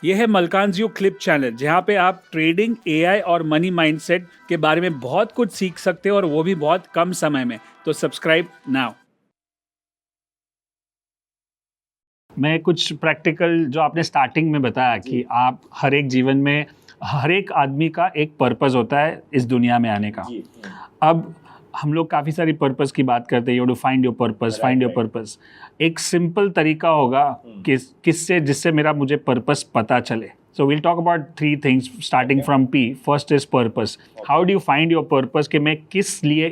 ये है मलकानज़ clip channel, जहाँ पे आप ट्रेडिंग, एआई और मनी माइंडसेट के बारे में बहुत कुछ सीख सकते हो और वो भी बहुत कम समय में। तो सब्सक्राइब नाउ। मैं कुछ प्रैक्टिकल जो आपने स्टार्टिंग में बताया कि आप हर एक जीवन में हर एक आदमी का एक पर्पस होता है इस दुनिया में आने का। अब हम लोग काफ़ी सारी पर्पस की बात करते हैं, you to find your purpose, find your purpose. एक सिंपल तरीका होगा किससे जिससे मुझे पर्पस पता चले। So we'll talk about 3 things starting from P. First is purpose. How do you find your purpose कि मैं किस लिए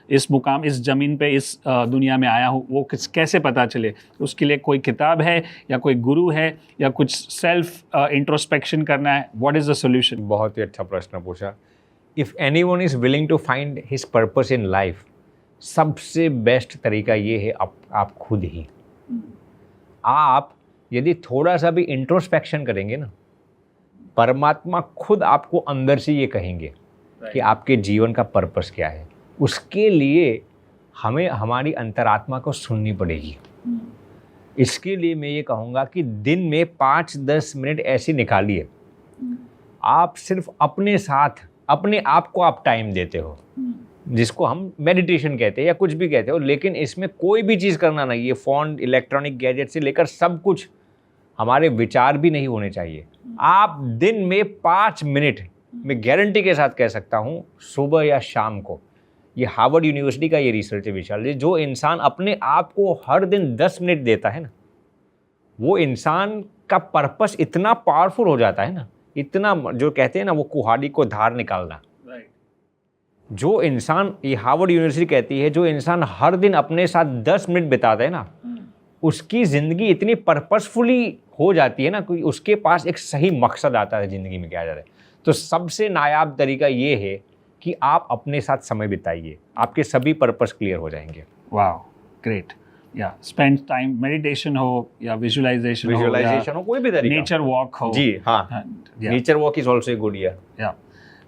इस मुकाम, इस ज़मीन पे, इस दुनिया में आया हूँ, वो कैसे पता चले। उसके लिए कोई किताब है या कोई गुरु है या कुछ सेल्फ इंट्रोस्पेक्शन करना है? What is the solution? बहुत ही अच्छा प्रश्न पूछा। If anyone is willing to find his purpose in life, सबसे बेस्ट तरीका ये है आप खुद ही। आप यदि थोड़ा सा भी इंट्रोस्पेक्शन करेंगे ना, परमात्मा खुद आपको अंदर से ये कहेंगे कि आपके जीवन का पर्पस क्या है। उसके लिए हमें हमारी अंतरात्मा को सुननी पड़ेगी। इसके लिए मैं ये कहूँगा कि दिन में 5-10 मिनट ऐसे निकालिए, आप सिर्फ अपने साथ, अपने आप को आप टाइम देते हो, जिसको हम मेडिटेशन कहते हैं या कुछ भी कहते हो। लेकिन इसमें कोई भी चीज़ करना नहीं, ये फ़ोन, इलेक्ट्रॉनिक गैजेट से लेकर सब कुछ, हमारे विचार भी नहीं होने चाहिए। आप दिन में 5 मिनट, मैं गारंटी के साथ कह सकता हूँ, सुबह या शाम को, ये हार्वर्ड यूनिवर्सिटी का ये रिसर्च है विशाल जी, जो इंसान अपने आप को हर दिन 10 मिनट देता है ना, वो इंसान का पर्पस इतना पावरफुल हो जाता है ना, इतना, जो कहते हैं ना वो कुहाड़ी को धार निकालना। जो इंसान, ये हार्वर्ड यूनिवर्सिटी कहती है, जो इंसान हर दिन अपने साथ 10 मिनट बिताता है ना, उसकी ज़िंदगी इतनी पर्पसफुली हो जाती है ना, कि उसके पास एक सही मकसद आता है ज़िंदगी में क्या जा रहा है। तो सबसे नायाब तरीका ये है कि आप अपने साथ समय बिताइए, आपके सभी पर्पस क्लियर हो जाएंगे। Wow, great. या स्पेंड टाइम, मेडिटेशन हो या विजुअलाइजेशन हो, कोई भी तरीका, नेचर वॉक हो। जी हाँ, nature walk is also a good. Yeah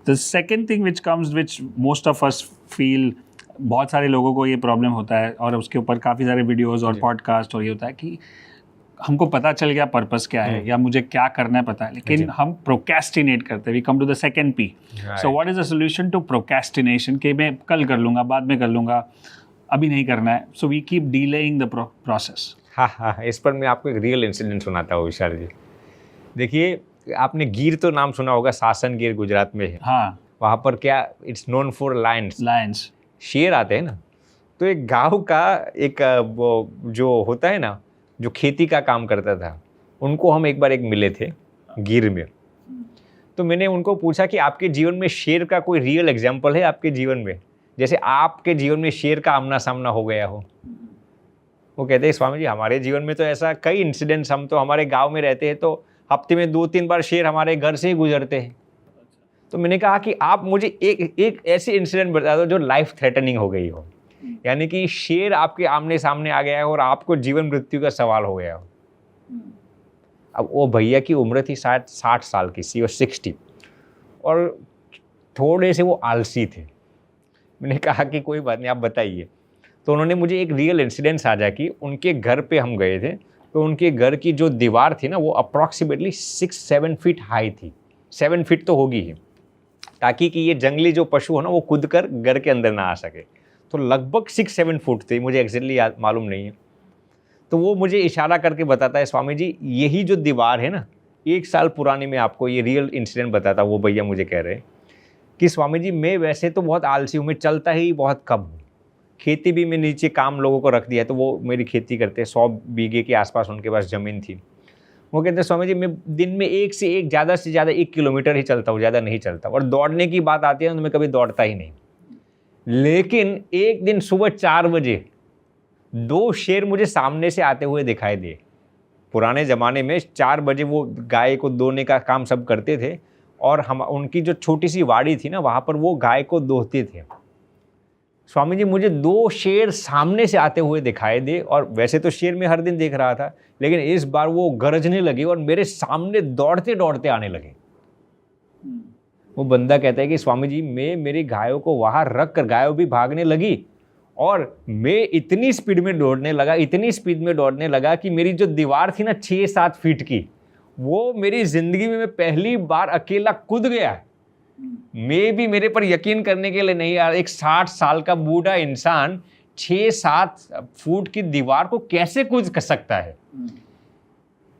the second thing which comes, which most of us feel, बहुत सारे लोगों को ये प्रॉब्लम होता है और उसके ऊपर काफ़ी सारे वीडियोस और पॉडकास्ट और ये होता है कि हमको पता चल गया पर्पस क्या है या मुझे क्या करना है पता है, लेकिन हम प्रोक्रेस्टिनेट करते हैं। We come to the second P. So what is the solution to procrastination? कि मैं कल कर लूँगा, बाद में कर लूँगा, अभी नहीं करना है। So we keep delaying the process. हाँ, इस पर मैं आपको एक रियल इंसिडेंट सुनाता हूँ विशाल जी। देखिए, आपने गिर तो नाम सुना होगा, सासन गिर गुजरात में है। हाँ, वहाँ पर क्या, इट्स नोन फॉर लायंस, शेर आते हैं ना। तो एक गांव का एक वो जो होता है ना, जो खेती का काम करता था, उनको हम एक बार मिले थे गिर में। तो मैंने उनको पूछा कि आपके जीवन में शेर का कोई रियल एग्जाम्पल है आपके जीवन में, जैसे आपके जीवन में शेर का आमना सामना हो गया हो? वो कहते हैं, स्वामी जी हमारे जीवन में तो ऐसा कई इंसिडेंट्स, हम तो हमारे गांव में रहते हैं तो हफ्ते में 2-3 बार शेर हमारे घर से ही गुजरते हैं। तो मैंने कहा कि आप मुझे एक ऐसी इंसिडेंट बता दो जो लाइफ थ्रेटनिंग हो गई हो, यानी कि शेर आपके आमने सामने आ गया है और आपको जीवन मृत्यु का सवाल हो गया हो। अब वो भैया की उम्र थी शायद 60 साल की, सी 60, और थोड़े से वो आलसी थे। मैंने कहा कि कोई बात नहीं, आप बताइए। तो उन्होंने मुझे एक रियल इंसिडेंट साझा की। उनके घर पे हम गए थे, तो उनके घर की जो दीवार थी ना, वो अप्रॉक्सीमेटली 6-7 फीट हाई थी। 7 फीट तो होगी ही, ताकि कि ये जंगली जो पशु हो ना, वो कूद कर घर के अंदर ना आ सके। तो लगभग 6-7 फुट थी, मुझे एग्जैक्टली मालूम नहीं है। तो वो मुझे इशारा करके बताता है, स्वामी जी यही जो दीवार है ना, 1 साल पुरानी, में आपको ये रियल इंसिडेंट बताता। वो भैया मुझे कह रहे हैं कि स्वामी जी मैं वैसे तो बहुत आलसी हूँ, मैं चलता ही बहुत कम हूँ, खेती भी मैं नीचे काम लोगों को रख दिया है, तो वो मेरी खेती करते हैं। 100 बीघे के आसपास उनके पास ज़मीन थी। वो कहते हैं, स्वामी जी मैं दिन में ज़्यादा से ज़्यादा 1 किलोमीटर ही चलता हूँ, ज़्यादा नहीं चलता। और दौड़ने की बात आती है तो मैं कभी दौड़ता ही नहीं। लेकिन एक दिन सुबह 4 बजे 2 शेर मुझे सामने से आते हुए दिखाई दिए। पुराने ज़माने में 4 बजे वो गाय को दोहने का काम सब करते थे, और हम उनकी जो छोटी सी वाड़ी थी ना, वहाँ पर वो गाय को दोहते थे। स्वामी जी मुझे 2 शेर सामने से आते हुए दिखाई दे, और वैसे तो शेर मैं हर दिन देख रहा था, लेकिन इस बार वो गरजने लगे और मेरे सामने दौड़ते दौड़ते आने लगे। वो बंदा कहता है कि स्वामी जी मैं मेरी गायों को वहाँ रख कर, गायों भी भागने लगी, और मैं इतनी स्पीड में दौड़ने लगा कि मेरी जो दीवार थी ना 6-7 फीट की, वो मेरी जिंदगी में मैं पहली बार अकेला कूद गया। मैं भी मेरे पर यकीन करने के लिए नहीं यार, एक 60 साल का बूढ़ा इंसान 6-7 फुट की दीवार को कैसे कूद कर सकता है।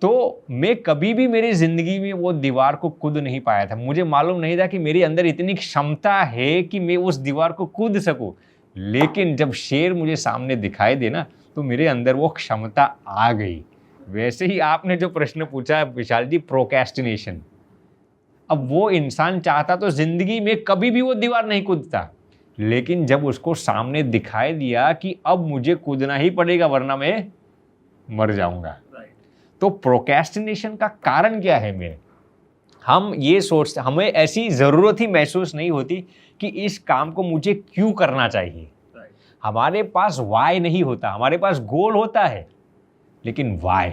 तो मैं कभी भी मेरी जिंदगी में वो दीवार को कूद नहीं पाया था। मुझे मालूम नहीं था कि मेरे अंदर इतनी क्षमता है कि मैं उस दीवार को कूद सकूं। लेकिन जब शेर मुझे सामने दिखाई दे ना, तो मेरे अंदर वो क्षमता आ गई। वैसे ही आपने जो प्रश्न पूछा विशाल जी, प्रोक्रेस्टिनेशन, अब वो इंसान चाहता तो जिंदगी में कभी भी वो दीवार नहीं कूदता, लेकिन जब उसको सामने दिखाई दिया कि अब मुझे कूदना ही पड़ेगा वरना मैं मर जाऊंगा। तो प्रोक्रेस्टिनेशन का कारण क्या है मेरे? हम ये सोचते, हमें ऐसी ज़रूरत ही महसूस नहीं होती कि इस काम को मुझे क्यों करना चाहिए। हमारे पास वाई नहीं होता, हमारे पास गोल होता है लेकिन वाई।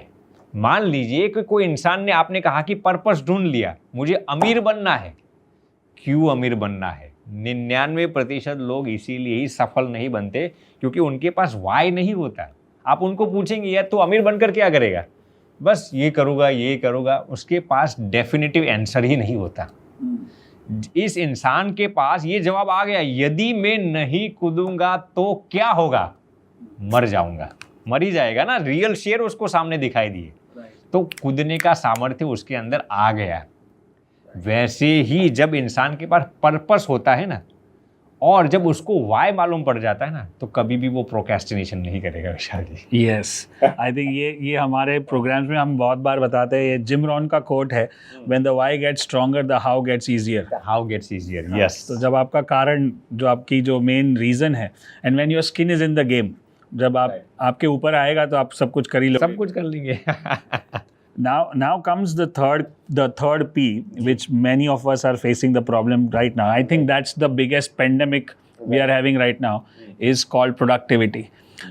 मान लीजिए कि कोई इंसान ने, आपने कहा कि पर्पस ढूंढ लिया, मुझे अमीर बनना है। क्यों अमीर बनना है? 99% लोग इसीलिए ही सफल नहीं बनते क्योंकि उनके पास वाई नहीं होता। आप उनको पूछेंगे यार तू अमीर बनकर क्या करेगा, बस ये करूँगा ये करूँगा, उसके पास डेफिनेटिव आंसर ही नहीं होता। इस इंसान के पास ये जवाब आ गया, यदि मैं नहीं कूदूंगा तो क्या होगा, मर जाऊंगा। मर ही जाएगा ना, रियल शेर उसको सामने दिखाई दिए, तो कूदने का सामर्थ्य उसके अंदर आ गया। वैसे ही जब इंसान के पास पर्पस होता है ना, और जब उसको वाई मालूम पड़ जाता है ना, तो कभी भी वो प्रोक्रेस्टिनेशन नहीं करेगा विशाल जी। यस, आई थिंक ये हमारे प्रोग्राम्स में हम बहुत बार बताते हैं। ये जिम रॉन का कोट है, when the why gets stronger the how gets easier. How gets easier, yes. तो जब आपका कारण, जो आपकी जो मेन रीजन है, and when your skin is in the game, जब आपके ऊपर आएगा तो आप सब कुछ कर ही लो, सब कुछ कर लेंगे। Now comes the third P, which many of us are facing the problem right now. I think that's the biggest pandemic we are having right now, is called productivity.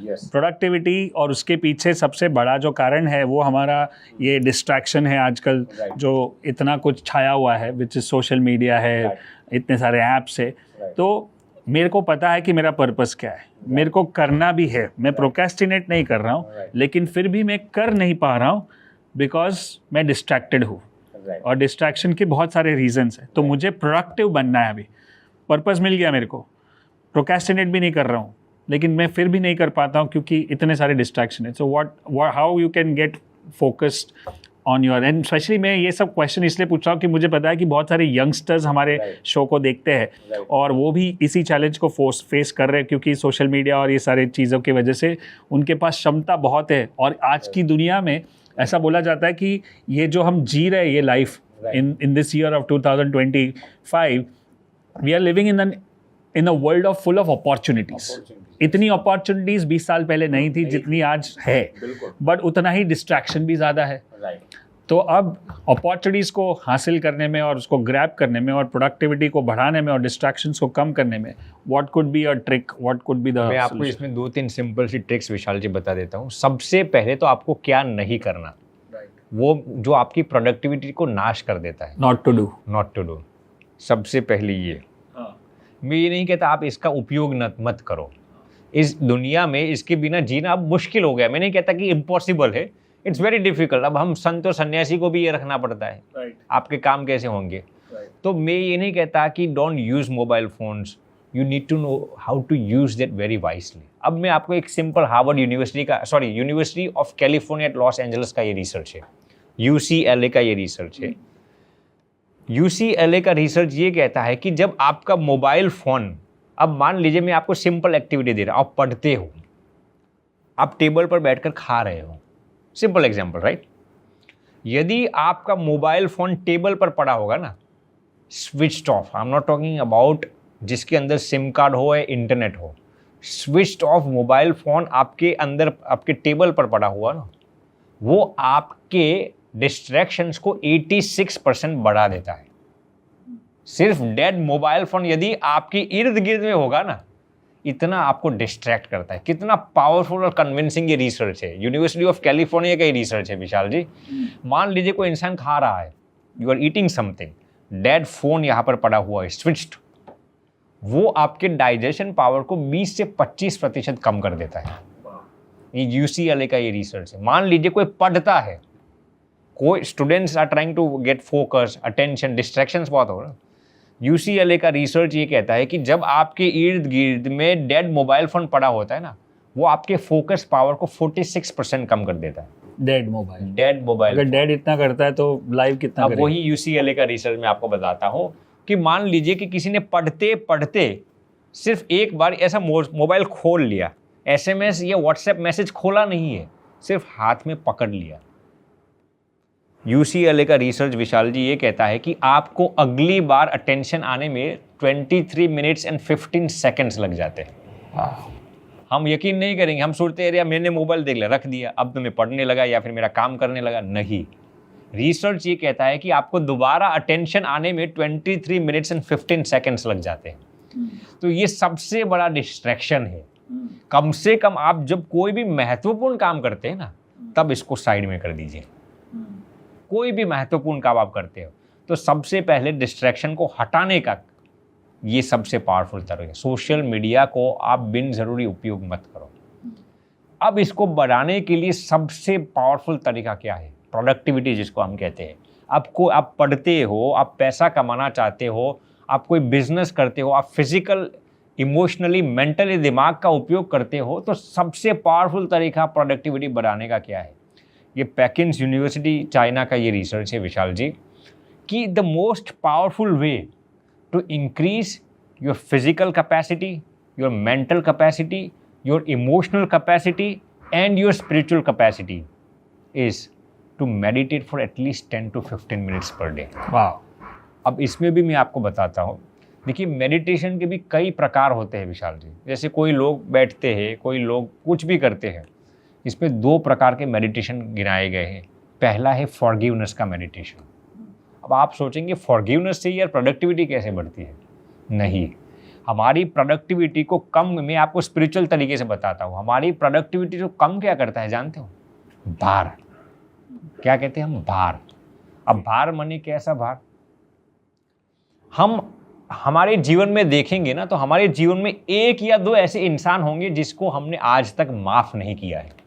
Yes. Productivity, और उसके पीछे सबसे बड़ा जो कारण है वो हमारा ये डिस्ट्रैक्शन है आजकल, जो इतना कुछ छाया हुआ है, which is सोशल मीडिया है, इतने सारे ऐप्स है। तो मेरे को पता है कि मेरा पर्पस क्या है, मेरे को करना भी है, मैं प्रोक्रेस्टिनेट नहीं कर रहा हूँ, लेकिन फिर भी मैं कर नहीं पा रहा हूँ बिकॉज मैं डिस्ट्रैक्टेड हूँ। और डिस्ट्रैक्शन के बहुत सारे रीजंस हैं। तो मुझे प्रोडक्टिव बनना है। अभी पर्पस मिल गया मेरे को, प्रोक्रेस्टिनेट भी नहीं कर रहा हूँ, लेकिन मैं फिर भी नहीं कर पाता हूँ क्योंकि इतने सारे डिस्ट्रैक्शन है। So how you can get focused on your, and specially मैं ये सब क्वेश्चन इसलिए पूछ रहा हूँ कि मुझे पता है कि बहुत सारे यंगस्टर्स हमारे शो को देखते हैं और वो भी इसी चैलेंज को फेस कर रहे हैं, क्योंकि सोशल मीडिया और ये सारे चीज़ों की वजह से उनके पास क्षमता बहुत है। और आज की दुनिया में ऐसा बोला जाता है कि ये जो हम जी रहे हैं ये life in this year of 2025, we are living in a world of full of opportunities. इतनी अपॉर्चुनिटीज 20 साल पहले नहीं थी जितनी आज है, बट उतना ही डिस्ट्रैक्शन भी ज़्यादा है। तो अब अपॉर्चुनिटीज़ को हासिल करने में और उसको ग्रैब करने में और प्रोडक्टिविटी को बढ़ाने में और डिस्ट्रैक्शंस को कम करने में, what could be a trick, what could be the, मैं आपको इसमें 2-3 सिंपल सी ट्रिक्स विशाल जी बता देता हूँ। सबसे पहले तो आपको क्या नहीं करना, वो जो आपकी प्रोडक्टिविटी को नाश कर देता है, नॉट टू डू। सबसे पहले ये, मैं ये नहीं कहता आप इसका उपयोग मत करो। इस दुनिया में इसके बिना जीना अब मुश्किल हो गया। मैं नहीं कहता कि इम्पॉसिबल है, इट्स वेरी डिफिकल्ट। अब हम संत और सन्यासी को भी ये रखना पड़ता है, आपके काम कैसे होंगे। तो मैं ये नहीं कहता कि don't use mobile phones, you need to know how to use that very wisely. अब मैं आपको एक simple Harvard University of California at Los Angeles का ये रिसर्च है, UCLA का ये रिसर्च है। UCLA का रिसर्च ये कहता है कि जब आपका मोबाइल फ़ोन, अब मान लीजिए मैं आपको सिंपल एक्टिविटी दे रहा हूँ, आप पढ़ते हो, आप टेबल पर बैठकर खा रहे हो, सिंपल एग्जांपल राइट। यदि आपका मोबाइल फ़ोन टेबल पर पड़ा होगा ना, switched off, I am not talking about जिसके अंदर सिम कार्ड हो या इंटरनेट हो, स्विच्ड ऑफ मोबाइल फ़ोन आपके अंदर, आपके टेबल पर पड़ा हुआ ना, वो आपके डिस्ट्रैक्शंस को 86% बढ़ा देता है। सिर्फ डेड मोबाइल फोन यदि आपके इर्द गिर्द में होगा ना, इतना आपको डिस्ट्रैक्ट करता है। कितना पावरफुल और कन्विंसिंग ये रिसर्च है, यूनिवर्सिटी ऑफ कैलिफोर्निया का ये रिसर्च है विशाल जी। मान लीजिए कोई इंसान खा रहा है, you are eating something, dead phone यहाँ पर पड़ा हुआ है स्विच्ड, वो आपके डाइजेशन पावर को 20 से 25% कम कर देता है। ये UCLA का ये रिसर्च है। मान लीजिए कोई पढ़ता है, कोई students are trying to get focus, attention, distractions बहुत हो रहा। UCLA का रिसर्च ये कहता है कि जब आपके इर्द गिर्द में डेड मोबाइल फोन पड़ा होता है ना, वो आपके फोकस पावर को 46% कम कर देता है। डेड मोबाइल अगर डेड इतना करता है तो लाइव कितना करेगा? वही UCLA का रिसर्च मैं आपको बताता हूँ कि मान लीजिए कि किसी ने पढ़ते पढ़ते सिर्फ एक बार ऐसा मोबाइल खोल लिया, SMS या WhatsApp मैसेज खोला नहीं है, सिर्फ हाथ में पकड़ लिया। UCLA का रिसर्च विशाल जी ये कहता है कि आपको अगली बार अटेंशन आने में 23 मिनट्स एंड 15 सेकेंड्स लग जाते हैं। हम यकीन नहीं करेंगे, हम सोचते हैं यार मैंने मोबाइल देख लिया, रख दिया, अब तो मैं पढ़ने लगा या फिर मेरा काम करने लगा। नहीं, रिसर्च ये कहता है कि आपको दोबारा अटेंशन आने में 23 मिनट्स एंड 15 सेकेंड्स लग जाते हैं। तो ये सबसे बड़ा डिस्ट्रैक्शन है। कम से कम आप जब कोई भी महत्वपूर्ण काम करते हैं ना, तब इसको साइड में कर दीजिए। कोई भी महत्वपूर्ण काम आप करते हो तो सबसे पहले डिस्ट्रैक्शन को हटाने का ये सबसे पावरफुल तरीका है। सोशल मीडिया को आप बिन जरूरी उपयोग मत करो। अब इसको बढ़ाने के लिए सबसे पावरफुल तरीका क्या है? प्रोडक्टिविटी, जिसको हम कहते हैं। आप पढ़ते हो, आप पैसा कमाना चाहते हो, आप कोई बिजनेस करते हो, आप फिजिकल, इमोशनली, मेंटली दिमाग का उपयोग करते हो, तो सबसे पावरफुल तरीका प्रोडक्टिविटी बढ़ाने का क्या है? ये पेकिंस यूनिवर्सिटी चाइना का ये रिसर्च है विशाल जी, कि the most powerful way to increase your physical capacity, your mental capacity, your emotional capacity and your spiritual capacity is to meditate for at least 10 to 15 minutes per day. वाह। अब इसमें भी मैं आपको बताता हूँ। देखिए, मेडिटेशन के भी कई प्रकार होते हैं विशाल जी। जैसे कोई लोग बैठते हैं, कोई लोग कुछ भी करते हैं। इसमें 2 प्रकार के मेडिटेशन गिनाए गए हैं। पहला है फॉरगिवनेस का मेडिटेशन। अब आप सोचेंगे फॉरगिवनेस से यार प्रोडक्टिविटी कैसे बढ़ती है? नहीं, हमारी प्रोडक्टिविटी को कम, मैं आपको स्पिरिचुअल तरीके से बताता हूँ। हमारी प्रोडक्टिविटी को कम क्या करता है जानते हो? भार। क्या कहते हैं हम? भार। अब भार माने कैसा भार? हम हमारे जीवन में देखेंगे ना, तो हमारे जीवन में 1 या 2 ऐसे इंसान होंगे जिसको हमने आज तक माफ नहीं किया है।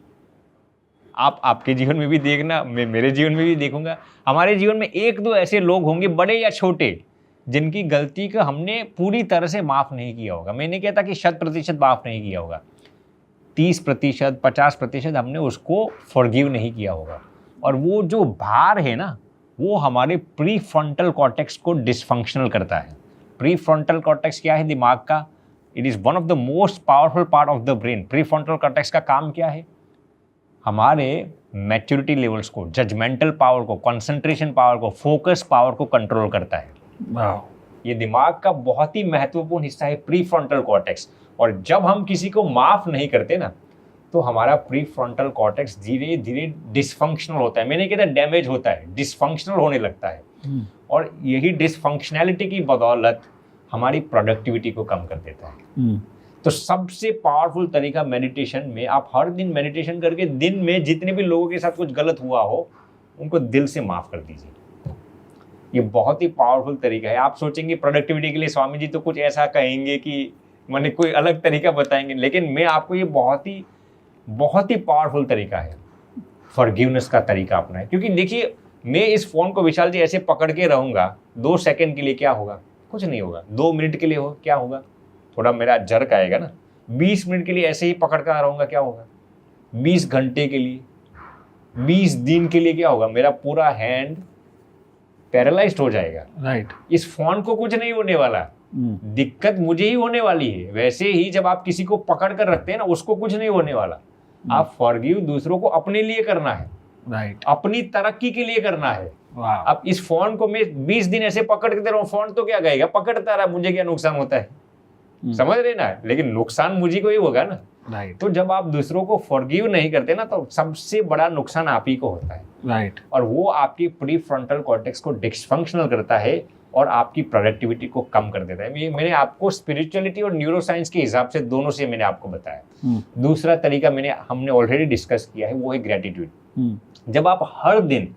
आप आपके जीवन में भी देखना, मैं मेरे जीवन में भी देखूंगा। हमारे जीवन में 1-2 ऐसे लोग होंगे, बड़े या छोटे, जिनकी गलती का हमने पूरी तरह से माफ नहीं किया होगा। मैं नहीं कहता कि 100% माफ नहीं किया होगा, 30%, 50% हमने उसको फॉरगिव नहीं किया होगा। और वो जो भार है ना, वो हमारे प्री फ्रंटल कॉर्टेक्स को डिसफंक्शनल करता है। प्री फ्रंटल कॉर्टेक्स क्या है दिमाग का? It is one of the most powerful part of the brain. Pre frontal cortex का काम क्या है? हमारे मैच्योरिटी लेवल्स को, जजमेंटल पावर को, कंसंट्रेशन पावर को, फोकस पावर को कंट्रोल करता है। वाह। ये दिमाग का बहुत ही महत्वपूर्ण हिस्सा है प्री फ्रंटल कॉर्टेक्स। और जब हम किसी को माफ नहीं करते ना, तो हमारा प्री फ्रंटल कॉर्टेक्स धीरे धीरे डिसफंक्शनल होता है। मैंने कहता डैमेज होता है, डिसफंक्शनल होने लगता है। और यही डिसफंक्शनैलिटी की बदौलत हमारी प्रोडक्टिविटी को कम कर देता है। तो सबसे पावरफुल तरीका मेडिटेशन में, आप हर दिन मेडिटेशन करके दिन में जितने भी लोगों के साथ कुछ गलत हुआ हो, उनको दिल से माफ कर दीजिए। ये बहुत ही पावरफुल तरीका है। आप सोचेंगे प्रोडक्टिविटी के लिए स्वामी जी तो कुछ ऐसा कहेंगे कि मैंने कोई अलग तरीका बताएंगे, लेकिन मैं आपको ये बहुत ही पावरफुल तरीका है फॉरगिवनेस का तरीका अपना है। क्योंकि देखिए, मैं इस फोन को विशाल जी ऐसे पकड़ के रहूंगा 2 सेकंड के लिए, क्या होगा? कुछ नहीं होगा। 2 मिनट के लिए हो, क्या होगा? थोड़ा मेरा जर्क आएगा ना। 20 मिनट के लिए ऐसे ही पकड़ कर रहूंगा, क्या होगा? 20 घंटे के लिए, 20 दिन के लिए क्या होगा? मेरा पूरा हैंड पैरालाइज्ड हो जाएगा। राइट। इस फोन को कुछ नहीं होने वाला, दिक्कत मुझे ही होने वाली है। वैसे ही जब आप किसी को पकड़ कर रखते हैं ना, उसको कुछ नहीं होने वाला। आप फॉरगिव दूसरों को अपने लिए करना है, राइट, अपनी तरक्की के लिए करना है। वाह। अब इस फोन को मैं 20 दिन ऐसे पकड़ के दे रहा हूँ, फोन तो क्या गएगा? पकड़ता रहा, मुझे क्या नुकसान होता है? समझ रहे ना? लेकिन नुकसान मुझे को ही होगा ना। राइट। तो जब आप दूसरों को फॉरगिव नहीं करते ना, तो सबसे बड़ा नुकसान आप ही को होता है। राइट। और वो आपकी प्री फ्रंटल कॉर्टेक्स को डिसफंक्शनल करता है और आपकी प्रोडक्टिविटी को कम कर देता है। मैंने आपको स्पिरिचुअलिटी और न्यूरो साइंस के हिसाब से दोनों से मैंने आपको बताया। दूसरा तरीका हमने ऑलरेडी डिस्कस किया है, वो है ग्रेटिट्यूड। जब आप हर दिन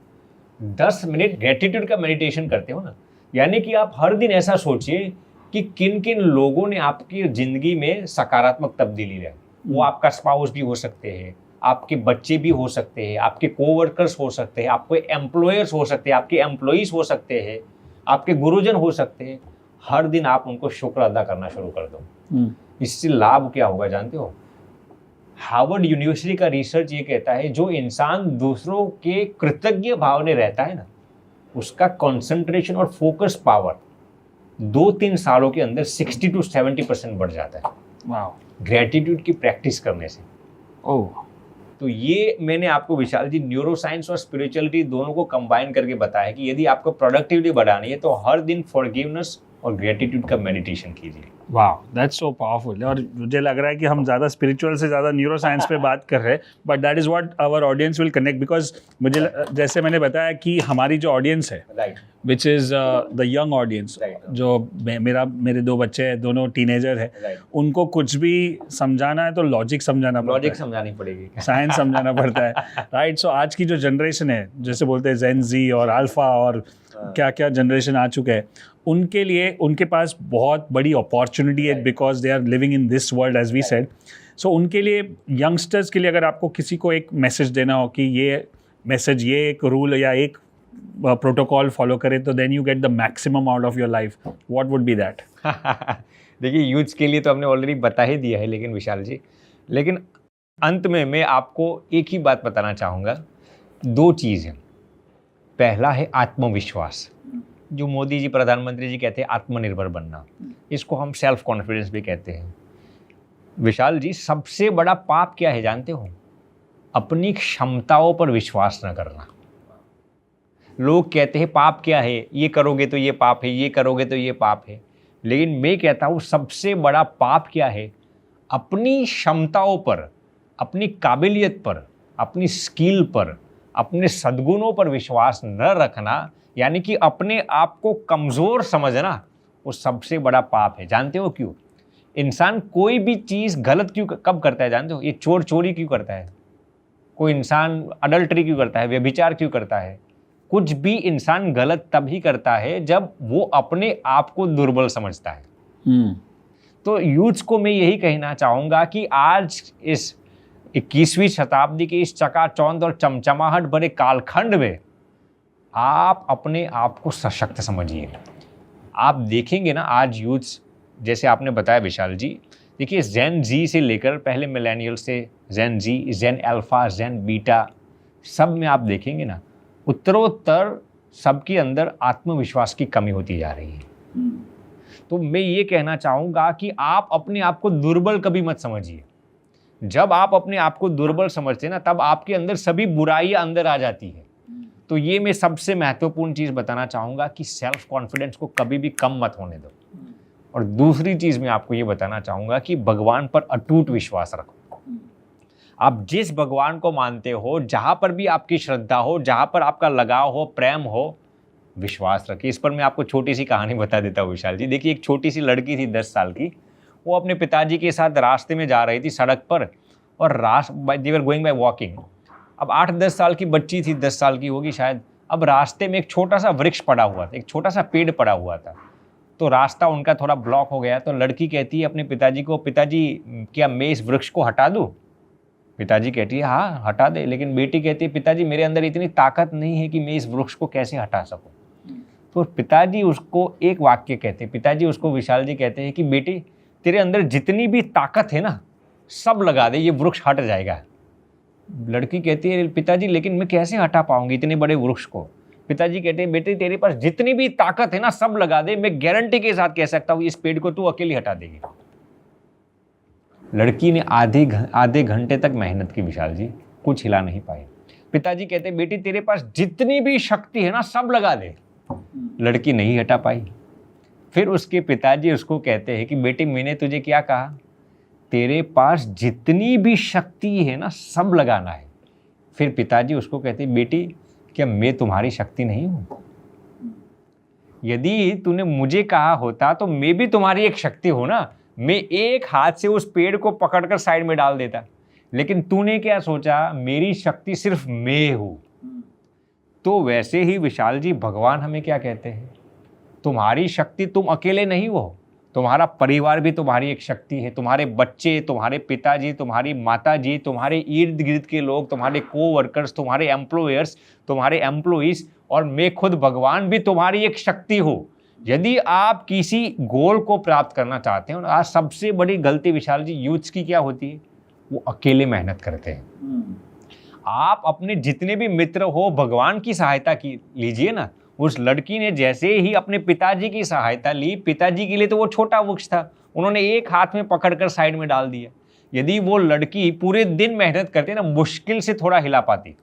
10 मिनट ग्रेटिट्यूड का मेडिटेशन करते हो ना, यानी कि आप हर दिन ऐसा सोचिए कि किन किन लोगों ने आपकी जिंदगी में सकारात्मक तब्दीली लाई। वो आपका स्पाउस भी हो सकते हैं, आपके बच्चे भी हो सकते हैं, आपके कोवर्कर्स हो सकते हैं, आपके एम्प्लॉयर्स हो सकते हैं, आपके एम्प्लॉइज हो सकते हैं, आपके गुरुजन हो सकते हैं। हर दिन आप उनको शुक्र अदा करना शुरू कर दो। इससे लाभ क्या होगा जानते हो? हार्वर्ड यूनिवर्सिटी का रिसर्च ये कहता है जो इंसान दूसरों के कृतज्ञ भाव में रहता है ना, उसका कंसंट्रेशन और फोकस पावर 2-3 सालों के अंदर 60 to 70% बढ़ जाता है। वाह, ग्रेटिट्यूड की प्रैक्टिस करने से। ओह, तो ये मैंने आपको विशाल जी न्यूरो साइंस और स्पिरिचुअलिटी दोनों को कंबाइन करके बताया है कि यदि आपको प्रोडक्टिविटी बढ़ानी है तो हर दिन फॉरगिवनेस और ग्रेटिट्यूड का मेडिटेशन कीजिए। वाह, दैट्स सो पावरफुल। और मुझे लग रहा है कि हम ज़्यादा स्पिरिचुअल से ज़्यादा न्यूरो साइंस पे बात कर रहे हैं, but that is what our audience will connect, because मुझे जैसे मैंने बताया कि हमारी जो ऑडियंस है, right, which is the young audience, जो मेरे 2 बच्चे हैं, दोनों टीनेजर है, उनको कुछ भी समझाना है तो लॉजिक समझाना पड़ता है, लॉजिक समझानी पड़ेगी, साइंस समझाना पड़ता है, राइट। सो आज की जो जनरेशन है, जैसे बोलते हैं जेन जी और अल्फा और क्या क्या जनरेशन आ चुके हैं, उनके लिए उनके पास बहुत बड़ी अपॉर्चुनिटी है, because they are living in this world as we said. So उनके लिए, यंगस्टर्स के लिए, अगर आपको किसी को एक मैसेज देना हो कि ये मैसेज, ये एक रूल या एक प्रोटोकॉल फॉलो करें तो then you get the maximum out of your life, what would be that? देखिए, यूथ्स के लिए तो हमने ऑलरेडी बता ही दिया है, लेकिन विशाल जी, लेकिन अंत में मैं आपको एक ही बात बताना चाहूँगा। 2 चीज़ हैं। पहला है आत्मविश्वास, जो मोदी जी, प्रधानमंत्री जी कहते हैं आत्मनिर्भर बनना, इसको हम सेल्फ कॉन्फिडेंस भी कहते हैं। विशाल जी, सबसे बड़ा पाप क्या है जानते हो? अपनी क्षमताओं पर विश्वास न करना। लोग कहते हैं पाप क्या है, ये करोगे तो ये पाप है, ये करोगे तो ये पाप है, लेकिन मैं कहता हूँ सबसे बड़ा पाप क्या है? अपनी क्षमताओं पर, अपनी काबिलियत पर, अपनी स्किल पर, अपने सद्गुणों पर विश्वास न रखना, यानी कि अपने आप को कमज़ोर समझना, वो सबसे बड़ा पाप है। जानते हो क्यों? इंसान कोई भी चीज़ गलत कब करता है जानते हो? ये चोरी क्यों करता है? कोई इंसान अडल्ट्री क्यों करता है? व्यभिचार क्यों करता है? कुछ भी इंसान गलत तभी करता है जब वो अपने आप को दुर्बल समझता है। तो यूथ्स को मैं यही कहना चाहूँगा कि आज इस 21वीं शताब्दी के इस चकाचौंध और चमचमाहट भरे कालखंड में आप अपने आप को सशक्त समझिए। आप देखेंगे ना, आज यूथ्स, जैसे आपने बताया विशाल जी, देखिए जेन जी से लेकर पहले मिलेनियल से जेन जी, जेन अल्फा, जेन बीटा, सब में आप देखेंगे ना, उत्तरोत्तर सबके अंदर आत्मविश्वास की कमी होती जा रही है। तो मैं ये कहना चाहूँगा कि आप अपने आप को दुर्बल कभी मत समझिए। जब आप अपने आप को दुर्बल समझते हैं ना, तब आपके अंदर सभी बुराइयां अंदर आ जाती है। तो ये मैं सबसे महत्वपूर्ण चीज़ बताना चाहूँगा कि सेल्फ कॉन्फिडेंस को कभी भी कम मत होने दो। और दूसरी चीज़ मैं आपको ये बताना चाहूँगा कि भगवान पर अटूट विश्वास रखो। आप जिस भगवान को मानते हो, जहाँ पर भी आपकी श्रद्धा हो, जहाँ पर आपका लगाव हो, प्रेम हो, विश्वास रखिए। इस पर मैं आपको छोटी सी कहानी बता देता हूँ विशाल जी। देखिए, एक छोटी सी लड़की थी 10 साल की, वो अपने पिताजी के साथ रास्ते में जा रही थी सड़क पर, और दे वर गोइंग बाय वॉकिंग। अब 8-10 साल की बच्ची थी, 10 साल की होगी शायद। अब रास्ते में एक छोटा सा वृक्ष पड़ा हुआ था, एक छोटा सा पेड़ पड़ा हुआ था, तो रास्ता उनका थोड़ा ब्लॉक हो गया। तो लड़की कहती है अपने पिताजी को, पिताजी क्या मैं इस वृक्ष को हटा दूँ? पिताजी कहती है हाँ हटा दे। लेकिन बेटी कहती है पिताजी मेरे अंदर इतनी ताकत नहीं है कि मैं इस वृक्ष को कैसे हटा सकूँ। तो पिताजी उसको एक वाक्य कहते हैं, पिताजी उसको विशाल जी कहते हैं कि बेटी तेरे अंदर जितनी भी ताकत है ना, सब लगा दे, ये वृक्ष हट जाएगा। लड़की कहती है पिताजी लेकिन मैं कैसे हटा पाऊंगी इतने बड़े वृक्ष को? पिताजी कहते हैं बेटे तेरे पास जितनी भी ताकत है ना, सब लगा दे, मैं गारंटी के साथ कह सकता हूँ इस पेड़ को तू अकेली हटा देगी। लड़की ने आधे घंटे तक मेहनत की विशाल जी, कुछ हिला नहीं पाई। पिताजी कहते हैं बेटी तेरे पास जितनी भी शक्ति है ना, सब लगा दे। लड़की नहीं हटा पाई। फिर उसके पिताजी उसको कहते हैं कि बेटी मैंने तुझे क्या कहा, तेरे पास जितनी भी शक्ति है ना, सब लगाना है। फिर पिताजी उसको कहते हैं बेटी क्या मैं तुम्हारी शक्ति नहीं हूँ? यदि तूने मुझे कहा होता तो मैं भी तुम्हारी एक शक्ति हूँ ना, मैं एक हाथ से उस पेड़ को पकड़कर साइड में डाल देता। लेकिन तूने क्या सोचा, मेरी शक्ति सिर्फ मैं हूँ। तो वैसे ही विशाल जी भगवान हमें क्या कहते हैं, तुम्हारी शक्ति तुम अकेले नहीं हो, तुम्हारा परिवार भी तुम्हारी एक शक्ति है, तुम्हारे बच्चे, तुम्हारे पिताजी, तुम्हारी माताजी, तुम्हारे इर्द गिर्द के लोग, तुम्हारे कोवर्कर्स, तुम्हारे एम्प्लॉयर्स, तुम्हारे एम्प्लॉइज, और मैं खुद भगवान भी तुम्हारी एक शक्ति हो। यदि आप किसी गोल को प्राप्त करना चाहते हैं, और आज सबसे बड़ी गलती विशाल जी यूथ्स की क्या होती है, वो अकेले मेहनत करते हैं। आप अपने जितने भी मित्र हो, भगवान की सहायता की लीजिए ना। उस लड़की ने जैसे ही अपने पिताजी की सहायता ली, पिताजी के लिए तो वो छोटा वृक्ष था, उन्होंने एक हाथ में पकड़कर साइड में डाल दिया। यदि वो लड़की पूरे दिन मेहनत करती ना, मुश्किल से थोड़ा हिला पाती।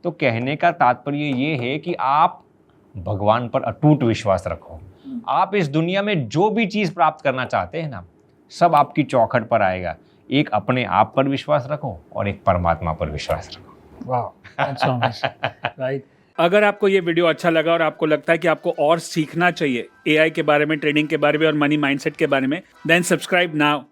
तो कहने का तात्पर्य ये है कि आप भगवान पर अटूट विश्वास रखो। आप इस दुनिया में जो भी चीज़ प्राप्त करना चाहते हैं ना, सब आपकी चौखट पर आएगा। एक अपने आप पर विश्वास रखो और एक परमात्मा पर विश्वास रखो। वाह, दैट्स सो नाइस, राइट। अगर आपको ये वीडियो अच्छा लगा और आपको लगता है कि आपको और सीखना चाहिए एआई के बारे में, ट्रेडिंग के बारे में और मनी माइंडसेट के बारे में, देन सब्सक्राइब नाउ।